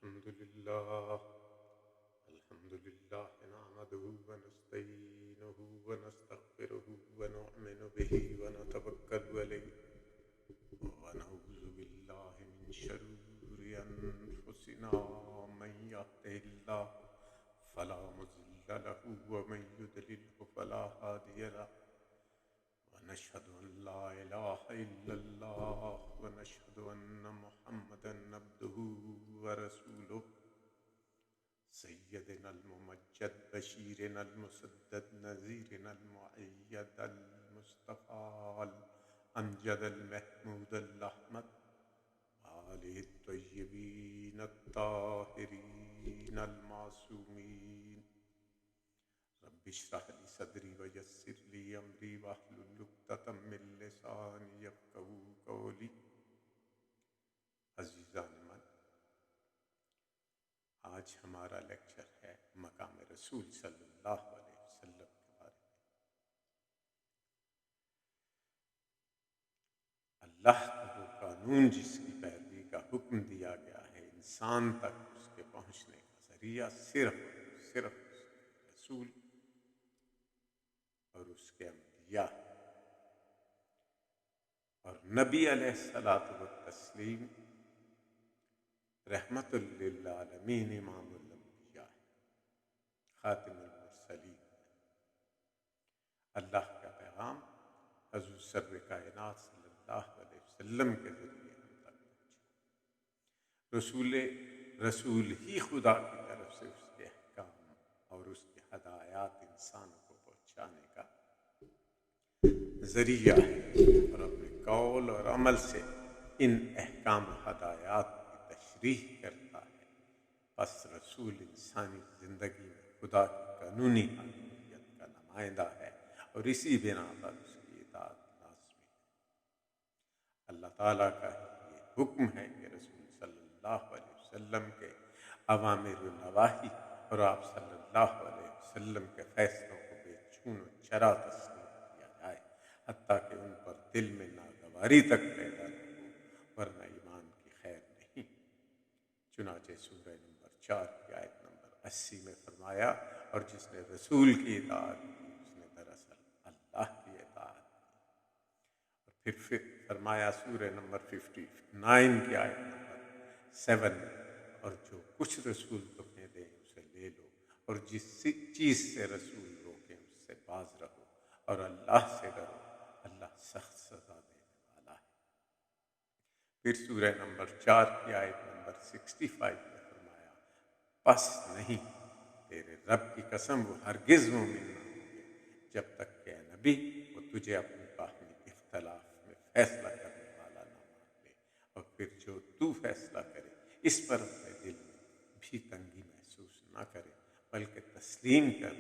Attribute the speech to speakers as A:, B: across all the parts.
A: الحمد لله نحمده ونستعينه ونستغفره ونؤمن به ونتوكل عليه ونعوذ بالله من شرور أنفسنا من يهده الله فلا مضل له ومن يضلله فلا هادي له ونشهد أن لا إله إلا الله ونشهد أن محمدا عبده ورسوله سيدنا الممجد بشيرنا المسدد نذيرنا المؤيد المصطفى الأمجد المحمود الأحمد وآله الطيبين الطاهرين المعصومين رب اشرح لي صدري ويسر لي أمري واحلل عقدة من لساني يفقهوا قولي. عزیزان من، آج ہمارا لیکچر ہے مقام رسول صلی اللہ علیہ وسلم کے بارے میں. اللہ کا وہ قانون جس کی پیروی کا حکم دیا گیا ہے، انسان تک اس کے پہنچنے کا ذریعہ صرف اس کے رسول اور اس کے انبیاء اور نبی علیہ الصلاۃ والتسلیم رحمت للعالمین امام الانبیاء خاتم المرسلین. اللہ کا پیغام حضور سر کائنات صلی اللہ علیہ وسلم کے ذریعے ہم تک پہنچا. رسول ہی خدا کی طرف سے اس کے احکام اور اس کے ہدایات انسانوں کو پہنچانے کا ذریعہ ہے، اور اپنے قول اور عمل سے ان احکام و ہدایات کی تشریح کرتا ہے. پس رسول انسانی زندگی میں خدا کی قانونی حاکمیت کا نمائندہ ہے اور اسی بنا پر اس کی اطاعت لازمی ہے. اللہ تعالیٰ کا یہ حکم ہے کہ رسول صلی اللہ علیہ وسلم کے اوامر و نواہی اور آپ صلی اللہ علیہ وسلم کے فیصلوں کو بے چون و چرا تسلیم کیا جائے، حتیٰ کہ ان پر دل میں ناگواری تک پیدا نہ ہو، ورنہ ایمان کی خیر نہیں. چنانچہ سورہ نمبر 4 کی آیت نمبر 80 میں فرمایا، اور جس نے رسول کی اطاعت کی اس نے دراصل اللہ کی اطاعت کی. اور پھر فرمایا سورہ نمبر 59 کی آیت نمبر 7 میں، اور جو کچھ رسول تمہیں دیں اسے لے لو، اور جس چیز سے رسول روکیں اس سے باز رہو، اور اللہ سے ڈرو، اللہ سخت سزا دینے والا ہے. پھر سورہ نمبر 4 کی آیت نمبر 65 میں فرمایا، پس نہیں، تیرے رب کی قسم وہ ہرگز مومن نہ ہوں گے جب تک کہ اے نبی وہ تجھے اپنی باہمی اختلاف میں فیصلہ کرنے والا نہ مان لے، اور پھر جو تو فیصلہ کرے اس پر اپنے دل میں بھی تنگی محسوس نہ کرے، بلکہ تسلیم کر.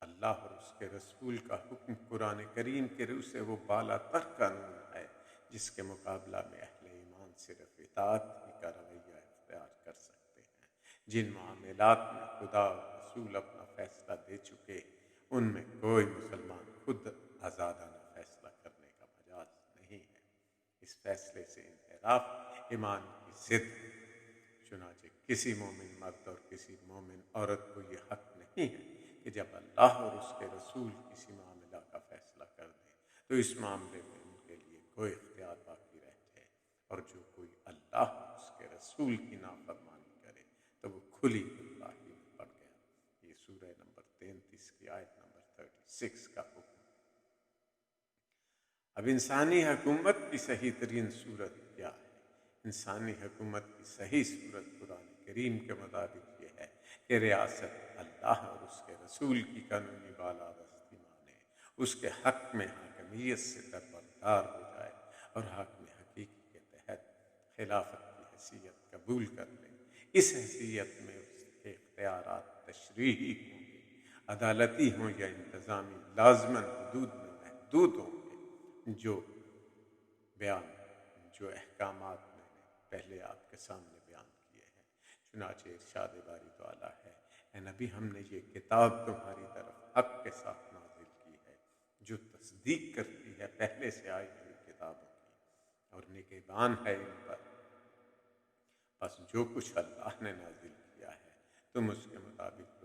A: اللہ اور اس کے رسول کا حکم قرآن کریم کے روح سے وہ بالا تر قانون ہے جس کے مقابلہ میں اہل ایمان صرف اطاعت ہی کا رویہ اختیار کر سکتے ہیں. جن معاملات میں خدا اور رسول اپنا فیصلہ دے چکے، ان میں کوئی مسلمان خود آزادانہ فیصلہ کرنے کا مجاز نہیں ہے. اس فیصلے سے انحراف ایمان کی ضد ہے. چنانچہ کسی مومن مرد اور کسی مومن عورت کو یہ حق نہیں ہے کہ جب اللہ اور اس کے رسول کسی معاملہ کا فیصلہ کر دیں تو اس معاملے میں ان کے لیے کوئی اختیار باقی رہ جائے، اور جو کوئی اللہ اور اس کے رسول کی نافرمانی کرے تو وہ کھلی گمراہی میں پڑ گیا. یہ سورہ نمبر 33 کی آیت نمبر 36 کا حکم. اب انسانی حکومت کی صحیح ترین صورت کیا ہے؟ انسانی حکومت کی صحیح صورت قرآن کریم کے مطابق یہ ہے کہ ریاست اللہ اور اس کے رسول کی قانونی بالادستی مانے، اس کے حق میں حاکمیت سے دربردار ہو جائے، اور حاکم حقیقی کے تحت خلافت کی حیثیت قبول کر لے. اس حیثیت میں اس کے اختیارات تشریحی ہوں گے، عدالتی ہوں یا انتظامی، لازماً حدود میں محدود ہوں گے. جو احکامات میں نے پہلے آپ کے سامنے بیان کیے ہیں. چنانچہ ارشاد باری تعالیٰ ہے، اے نبی ہم نے یہ کتاب تمہاری طرف حق کے ساتھ نازل کی ہے جو تصدیق کرتی ہے پہلے سے آئی ہوئی کتابوں کی، اور نگہبان ہے ان پر. بس جو کچھ اللہ نے نازل کیا ہے تم اس کے مطابق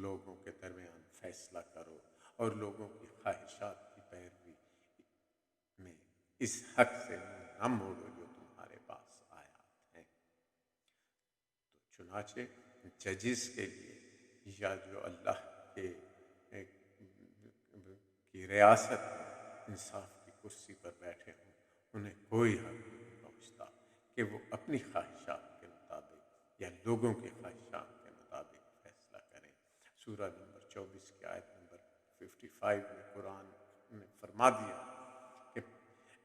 A: لوگوں کے درمیان فیصلہ کرو اور لوگوں کی خواہشات کی پیروی میں اس حق سے منہ نہ موڑو جو تمہارے پاس آیات ہیں۔ تو چنانچہ ججز کے لیے یا جو اللہ کی ریاست میں انصاف کی کرسی پر بیٹھے ہوں انہیں کوئی حق نہیں پہنچتا کہ وہ اپنی خواہشات کے مطابق یا لوگوں کی خواہشات کے مطابق فیصلہ کریں۔ سورہ نمبر 24 کی آیت نمبر 55 میں قرآن نے فرما دیا کہ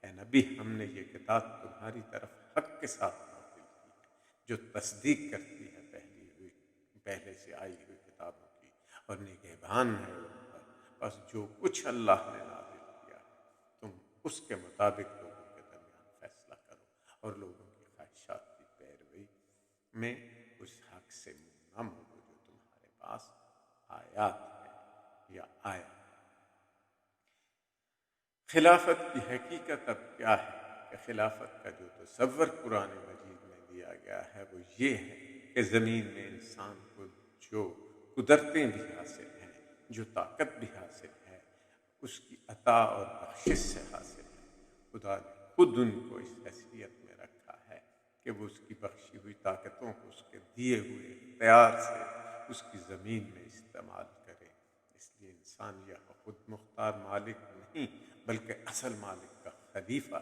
A: اے نبی ہم نے یہ کتاب تمہاری طرف حق کے ساتھ نازل کی ہے جو تصدیق کرتی ہے پہلے سے آئی ہوئی کتابوں کی اور نگہبان ہے ان پر۔ بس جو کچھ اللہ نے نازل کیا ہے تم اس کے مطابق لوگوں کے درمیان فیصلہ کرو اور لوگوں کی خواہشات کی پیروی میں اس حق سے منہ نہ موڑو جو تمہارے پاس آیات ہے یا آیا۔ خلافت کی حقیقت اب کیا ہے کہ خلافت کا جو تصور قرآن مجید میں دیا گیا ہے وہ یہ ہے کہ زمین میں انسان کو جو قدرتیں بھی حاصل ہیں، جو طاقت بھی حاصل ہے، اس کی عطا اور بخشش سے حاصل ہے۔ خدا نے خود ان کو اس حیثیت میں رکھا ہے کہ وہ اس کی بخشی ہوئی طاقتوں کو اس کے دیے ہوئے اختیار سے اس کی زمین میں استعمال کرے۔ اس لیے انسان یہاں خود مختار مالک نہیں بلکہ اصل مالک کا خلیفہ۔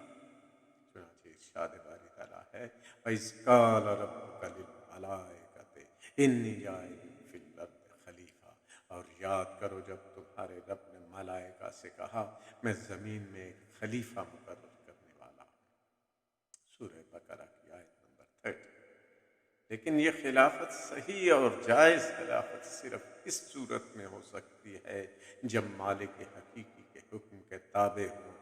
A: چنانچہ ارشاد باری تعالیٰ ہے وَإِذْ قَالَ رَبُّكَ لِلْمَلَائِكَةِ إِنِّي جَاعِلٌ فِي الْأَرْضِ خلیفہ، اور یاد کرو جب تمہارے رب نے ملائکہ سے کہا میں زمین میں ایک خلیفہ مقرر کرنے والا ہوں۔ سورہ بقرہ کی آیت نمبر 30۔ لیکن یہ خلافت صحیح اور جائز خلافت صرف اس صورت میں ہو سکتی ہے جب مالک حقیقی کے حکم کے تابع ہوں۔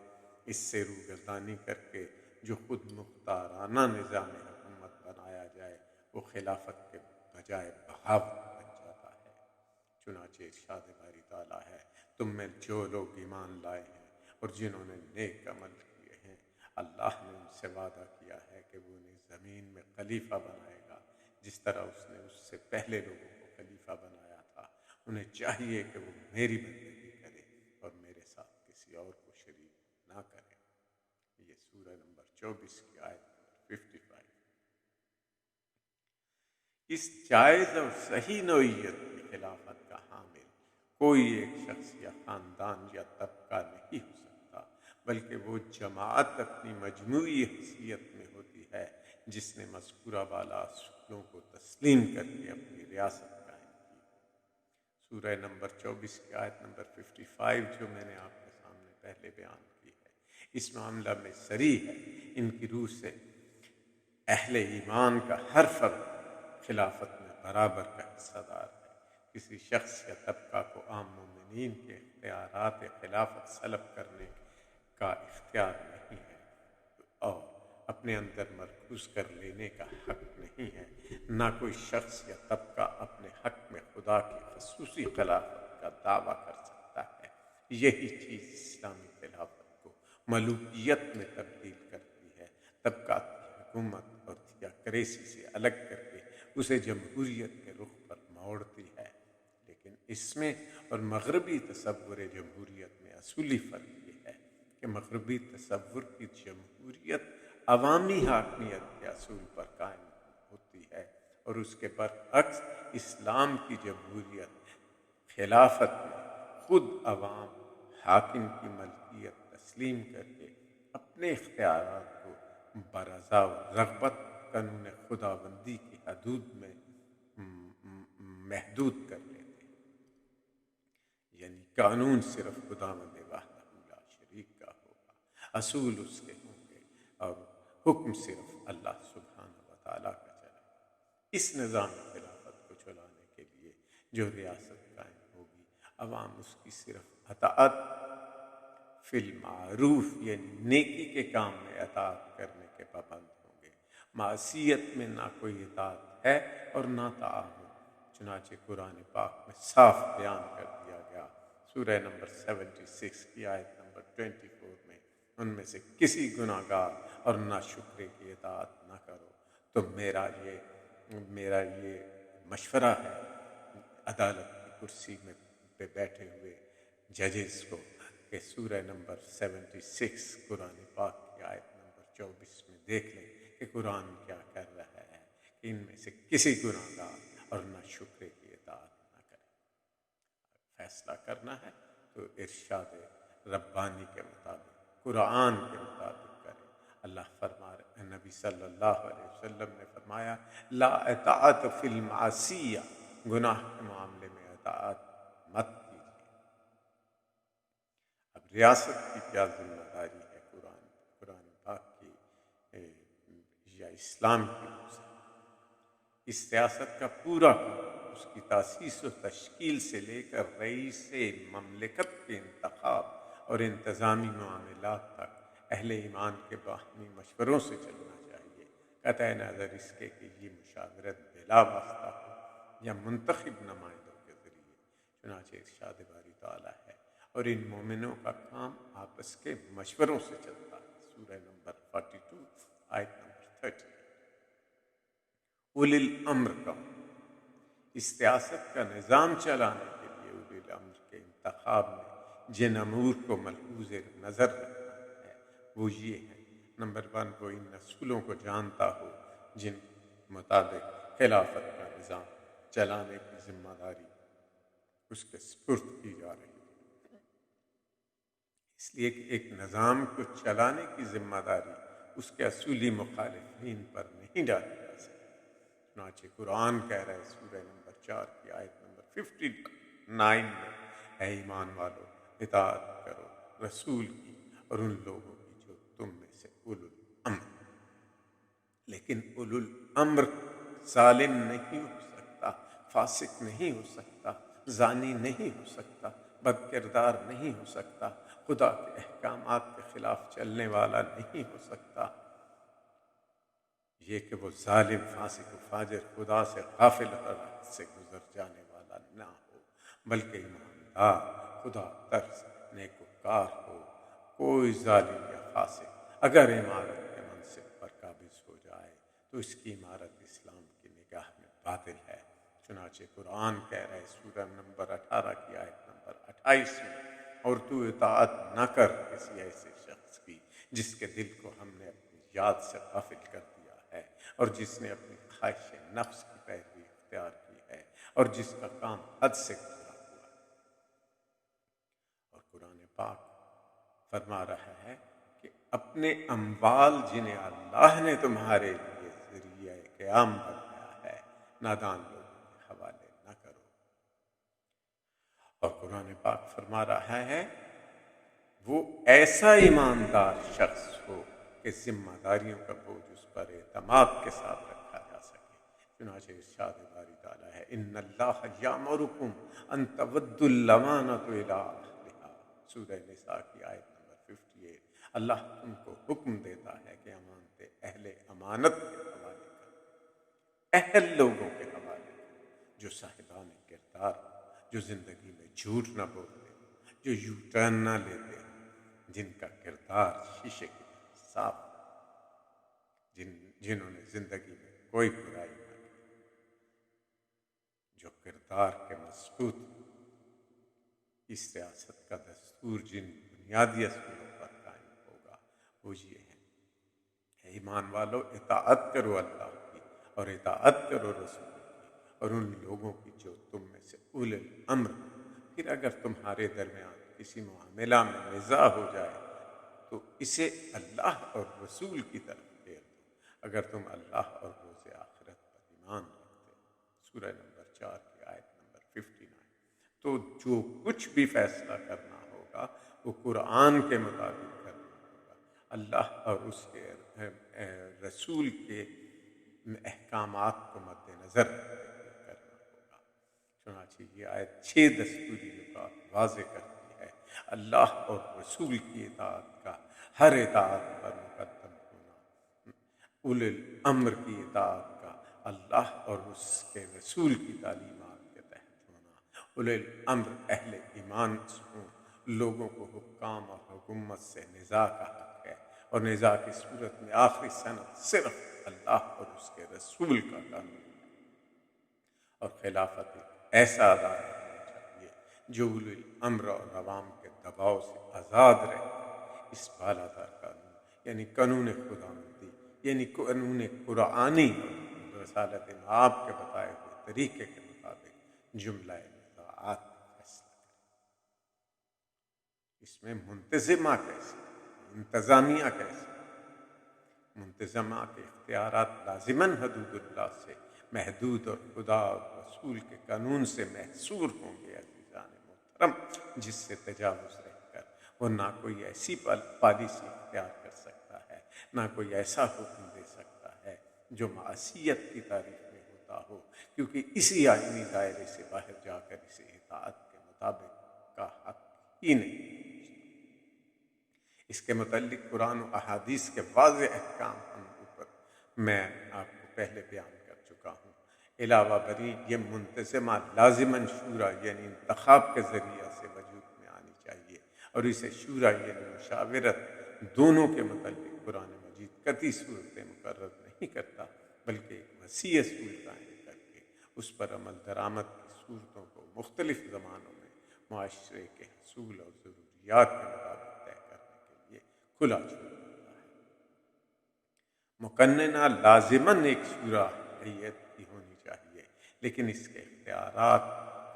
A: اس سے روگردانی کر کے جو خود مختارانہ نظام حکومت بنایا جائے وہ خلافت کے بجائے بغاوت بن جاتا ہے۔ چنانچہ ارشاد باری تعالیٰ ہے تم میں جو لوگ ایمان لائے ہیں اور جنہوں نے نیک عمل کیے ہیں اللہ نے ان سے وعدہ کیا ہے کہ وہ انہیں زمین میں خلیفہ بنائے گا جس طرح اس نے اس سے پہلے لوگوں کو خلیفہ بنایا تھا۔ انہیں چاہیے کہ وہ میری بندگی کرے اور میرے ساتھ کسی اور کو شریک نہ کرے۔ یہ سورہ نمبر 24 کی آیت نمبر 55۔ اس جائز اور صحیح نوعیت کی خلافت کا حامل کوئی ایک شخص یا خاندان یا طبقہ نہیں ہو سکتا بلکہ وہ جماعت اپنی مجموعی حیثیت میں ہوتی ہے جس نے مذکورہ بالا اصولوں کو تسلیم کر کے اپنی ریاست قائم کی ہو۔ سورہ نمبر 24 کی آیت نمبر 55 جو میں نے آپ کے سامنے پہلے بیان کی ہے اس معاملہ میں صریح ہے۔ ان کی روح سے اہل ایمان کا ہر فرد خلافت میں برابر کا حصہ دار ہے۔ کسی شخص یا طبقہ کو عام مومنین کے اختیارات خلافت سلب کرنے کا اختیار نہیں ہے اور اپنے اندر مرکوز کر لینے کا حق نہیں ہے۔ نہ کوئی شخص یا طبقہ اپنے حق میں خدا کی خصوصی خلافت کا دعویٰ کر سکتا ہے۔ یہی چیز اسلامی خلافت کو ملوکیت میں تبدیل کرتی ہے، طبقاتی حکومت اور تھیاکریسی سے الگ کر کے اسے جمہوریت کے رخ پر موڑتی ہے۔ لیکن اس میں اور مغربی تصور جمہوریت میں اصولی فرق یہ ہے کہ مغربی تصور کی جمہوریت عوامی حاکمیت کے اصول پر قائم ہوتی ہے اور اس کے برعکس اسلام کی جمہوریت خلافت میں خود عوام حاکم کی ملکیت تسلیم کر کے اپنے اختیارات کو برضا و رغبت قانون خداوندی کی حدود میں محدود کر لیتے ہیں۔ یعنی قانون صرف خداوند وحدہ لا شریک کا ہوگا، اصول اس کے ہوں گے اور حکم صرف اللہ سبحانہ و تعالیٰ کا چلے گا۔ اس نظام خلافت کو چلانے کے لیے جو ریاست قائم ہوگی عوام اس کی صرف اطاعت فی المعروف یعنی نیکی کے کام میں اطاعت کرنے کے پابند ہوں گے۔ معصیت میں نہ کوئی اطاعت ہے اور نہ تعاون۔ چنانچہ قرآن پاک میں صاف بیان کر دیا گیا سورہ نمبر 76 کی آیت نمبر 24 میں ان میں سے کسی گناہگار اور ناشکرے کی اطاعت نہ کرو تو میرا یہ مشورہ ہے عدالت کی کرسی میں پہ بیٹھے ہوئے ججز کو کہ سورہ نمبر 76 قرآن پاک کی آیت نمبر 24 میں دیکھ لیں کہ قرآن کیا کر رہا ہے کہ ان میں سے کسی گناہ گار اور نہ شکرے کی اطاعت نہ کرے۔ فیصلہ کرنا ہے تو ارشاد ربانی کے مطابق، قرآن کے مطابق کرے۔ اللہ فرما رہے، نبی صلی اللہ علیہ وسلم نے فرمایا لا اطاعت فی المعصیہ، گناہ کے معاملے میں اطاعت مت کیجیے۔ اب ریاست کی کیا ذمہ داری ہے قرآن پاک کی یا اسلام کی روح سے؟ اس سیاست کا پورا اس کی تاسیس و تشکیل سے لے کر رئیس مملکت کے انتخاب اور انتظامی معاملات تک اہل ایمان کے باہمی مشوروں سے چلنا چاہیے، قطع نظر اس کے کہ یہ مشاورت بلا واسطہ ہو یا منتخب نمائندوں کے ذریعے۔ چنانچہ ارشاد باری تعالیٰ ہے اور ان مومنوں کا کام آپس کے مشوروں سے چلتا ہے، سورہ نمبر 42 آیت نمبر 30۔ اولی الامر کا اس سیاست کا نظام چلانے کے لیے اولی الامر کے انتخاب میں جن امور کو ملحوظ نظر رکھنا ہے وہ یہ ہے، نمبر 1، وہ ان اصولوں کو جانتا ہو جن مطابق خلافت کا نظام چلانے کی ذمہ داری اس کے سپرد کی جا رہی ہے، اس لیے کہ ایک نظام کو چلانے کی ذمہ داری اس کے اصولی مخالفین پر نہیں ڈالی جا سکتی۔ چنانچہ قرآن کہہ رہا ہے سورہ نمبر 4 کی آیت نمبر 59 میں، اے ایمان والو اطاعت کرو رسول کی اور ان لوگوں کی جو تم میں سے اولو الامر۔ لیکن اولو الامر ظالم نہیں ہو سکتا، فاسق نہیں ہو سکتا، زانی نہیں ہو سکتا، بد کردار نہیں ہو سکتا، خدا کے احکامات کے خلاف چلنے والا نہیں ہو سکتا۔ یہ کہ وہ ظالم، فاسق و فاجر، خدا سے غافل حد سے گزر جانے والا نہ ہو، بلکہ ایماندار، خدا ترس، نیکوکار ہو۔ کوئی ظالم یا فاسق اگر عمارت کے منصب پر قابض ہو جائے تو اس کی عمارت اسلام کی نگاہ میں باطل ہے۔ چنانچہ قرآن کہہ رہے سورہ نمبر 18 کی آیت نمبر 28 میں، اور تو اطاعت نہ کر کسی ایسے شخص کی جس کے دل کو ہم نے اپنی یاد سے غافل کر دیا ہے اور جس نے اپنی خواہش نفس کی پیروی اختیار کی ہے اور جس کا کام حد سے گزرا ہوا ہے۔ اور قرآن پاک فرما رہا ہے کہ اپنے اموال جنہیں اللہ نے تمہارے لیے ذریعہ قیام بنایا ہے نادان لوگوں کے حوالے نہ کرو۔ اور قرآن پاک فرما رہا ہے وہ ایسا ایماندار شخص ہو کہ ذمہ داریوں کا بوجھ اس پر اعتماد کے ساتھ رکھا جا سکے۔ چنانچہ ارشاد باری تعالیٰ ہے ان اللہ یامرکم ان تودوا الامانۃ الی اہلھا، سورہ نساء کی آیت نمبر 58۔ اللہ تم کو حکم دیتا ہے کہ امانتیں اہل امانت کے حوالے کرو، اہل لوگوں کے حوالے کرو، جو صاحبان کردار، جو زندگی میں جھوٹ نہ بولتے، جو یو ٹرن نہ لیتے، جن کا کردار شیشے کی طرح صاف، جنہوں نے زندگی میں کوئی برائی نہ کی، جو کردار کے مضبوط۔ اس سیاست کا دستور جن بنیادی اصولوں پر قائم ہوگا وہ یہ ہے، اے ایمان والو اطاعت کرو اللہ کی اور اطاعت کرو رسول کی اور ان لوگوں کی جو تم میں سے اولے الامر ہو۔ پھر اگر تمہارے درمیان کسی معاملہ میں نزاع ہو جائے تو اسے اللہ اور رسول کی طرف پھیر دو اگر تم اللہ اور روز آخرت پر ایمان رکھتے ہو، سورہ نمبر 4 کی آیت نمبر 59۔ تو جو کچھ بھی فیصلہ کرنا ہوگا وہ قرآن کے مطابق کرنا ہوگا، اللہ اور اس کے رسول کے احکامات کو مد نظر رکھتے ہوئے کرنا ہوگا۔ چنانچہ یہ آیت 6 دستوری نکات واضح کرتی ہے، اللہ اور رسول کی اطاعت کا ہر اطاعت پر مقدم ہونا، اولی الامر کی اطاعت کا اللہ اور اس کے رسول کی تعلیمات کے تحت ہونا۔ اولی الامر اہل ایمان ہوں، لوگوں کو حکام اور حکومت سے نزاع کا حق ہے اور نزاع کی صورت میں آخری سند صرف اللہ اور اس کے رسول کا قانون ہے، اور خلافت ایک ایسا ادارہ ہونا چاہیے جو اولی الامر اور عوام کے دباؤ سے آزاد رہ کر اس بالادار قانون یعنی قانون خداوندی یعنی قانون قرآنی اور رسالت آپ کے بتائے ہوئے طریقے کے مطابق جملہ نزاعات کا فیصلہ کرے۔ اس میں منتظمہ کیسے، انتظامیہ کیسے؟ منتظمہ کے اختیارات لازماً حدود اللہ سے محدود اور خدا اور رسول کے قانون سے محصور ہوں گے عزیزان محترم، جس سے تجاوز رہ کر وہ نہ کوئی ایسی پالیسی اختیار کر سکتا ہے، نہ کوئی ایسا حکم دے سکتا ہے جو معصیت کی تعریف میں ہوتا ہو، کیونکہ اسی آئینی دائرے سے باہر جا کر اسے اطاعت کے مطابق کا حق ہی نہیں۔ اس کے متعلق قرآن و احادیث کے واضح احکام ہم اوپر میں آپ کو پہلے بیان کر چکا ہوں۔ علاوہ بری یہ منتظمہ لازماً شورا یعنی انتخاب کے ذریعہ سے وجود میں آنی چاہیے، اور اسے شورا یعنی مشاورت دونوں کے متعلق قرآن مجید قطعی صورتیں مقرر نہیں کرتا، بلکہ ایک وسیع اصول قائم کر کے اس پر عمل درآمد کی صورتوں کو مختلف زمانوں میں معاشرے کے حصول اور ضروریات کے مطابق طے کرنے کے لیے کھلا چھوڑ دیتا ہے۔ مقننہ لازماً ایک شورا حیثیت کی ہونی چاہیے، لیکن اس کے اختیارات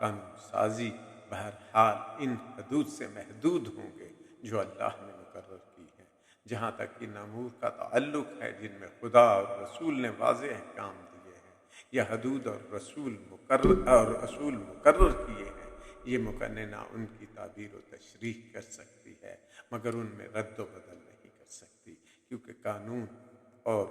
A: قانون سازی بہرحال ان حدود سے محدود ہوں گے جو اللہ نے مقرر کی ہیں۔ جہاں تک ان امور کا تعلق ہے جن میں خدا اور رسول نے واضح احکام دیے ہیں یا حدود اور اصول مقرر کیے ہیں، یہ مقننہ ان کی تعبیر و تشریح کر سکتی ہے، مگر ان میں رد و بدل نہیں کر سکتی، کیونکہ قانون اور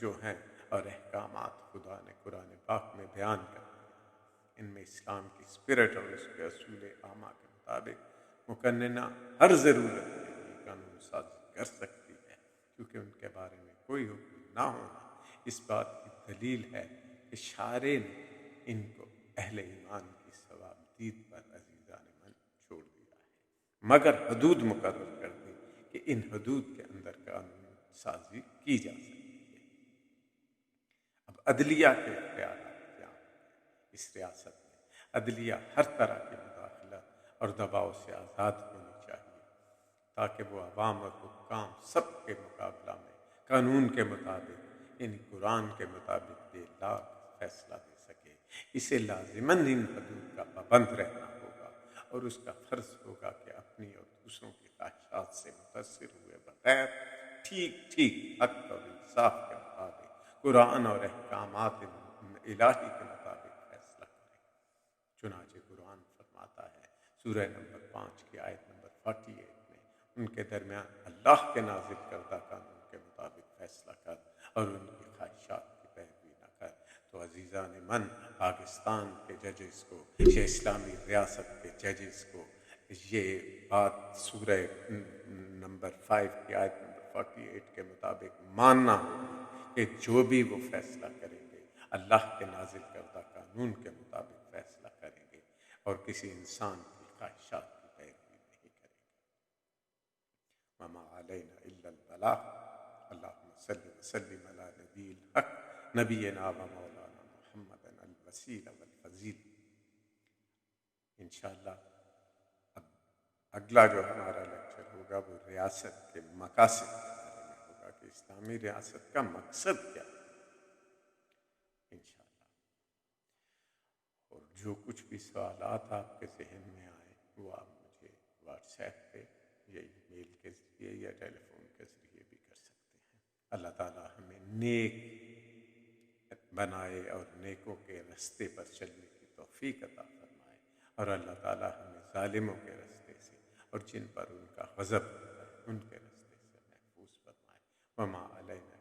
A: جو ہیں اور احکامات خدا نے قرآن پاک میں بیان کر دیے، ان میں اسلام کی اسپرٹ اور اس کے اصول عامہ کے مطابق مقننہ ہر ضرورت کے لیے قانون سازی کر سکتی ہے، کیونکہ ان کے بارے میں کوئی حکم نہ ہونا اس بات کی دلیل ہے کہ شارع نے ان کو اہل ایمان کی ثوابدید پر عزیزان من چھوڑ دیا ہے، مگر حدود مقرر کر دی کہ ان حدود کے اندر قانون سازی کی جا سکتی ہے۔ اب عدلیہ کے اختیارات کیا ہیں؟ اس ریاست میں عدلیہ ہر طرح کی مداخلت اور دباؤ سے آزاد ہونی چاہیے، تاکہ وہ عوام اور حکام سب کے مقابلہ میں قانون کے مطابق یعنی قرآن کے مطابق بے لاگ فیصلہ دے سکے۔ اسے لازماً ان حدود کا پابند رہنا ہوگا، اور اس کا فرض ہوگا کہ اپنی اور دوسروں کی خواہشات سے متاثر ہوئے بغیر ٹھیک حق اور انصاف کے مطابق قرآن اور احکامات الہی کے مطابق فیصلہ کرے۔ چنانچہ قرآن فرماتا ہے سورہ نمبر 5 کی آیت نمبر 48 میں، ان کے درمیان اللہ کے نازل کردہ قانون کے مطابق فیصلہ کر اور ان کی خواہشات کی پیروی نہ کر۔ تو عزیزان من، پاکستان کے ججز کو یا اسلامی ریاست کے ججز کو یہ بات سورہ نمبر 5 کی آیت نمبر 48 کے مطابق ماننا ہوگا کہ جو بھی وہ فیصلہ کریں گے اللہ کے نازل کردہ قانون کے مطابق فیصلہ کریں گے، اور کسی انسان کی خواہشات کی پیروی نہیں کریں گے۔ وما علینا الا البلاغ۔ اللہم صلی وسلم علی نبی الحق نبینا و مولانا محمد الوسیل والفضیل۔ انشاءاللہ اب اگلا جو ہمارا لیکچر ہوگا وہ ریاست کے مقاصد کے بارے میں ہوگا کہ اسلامی ریاست کا مقصد کیا ہے انشاءاللہ۔ اور جو کچھ بھی سوالات آپ کے ذہن میں آئیں وہ آپ مجھے واٹس ایپ پہ یا ای میل کے ذریعے یا ٹیلی فون کے ذریعے بھی کر سکتے ہیں۔ اللہ تعالی ہمیں نیک بنائے اور نیکوں کے رستے پر چلنے کی توفیق عطا فرمائے، اور اللہ تعالی ہمیں ظالموں کے رستے سے اور جن پر ان کا غضب ہوتا ہے ان کے رستے سے محفوظ فرمائے۔ وما علینا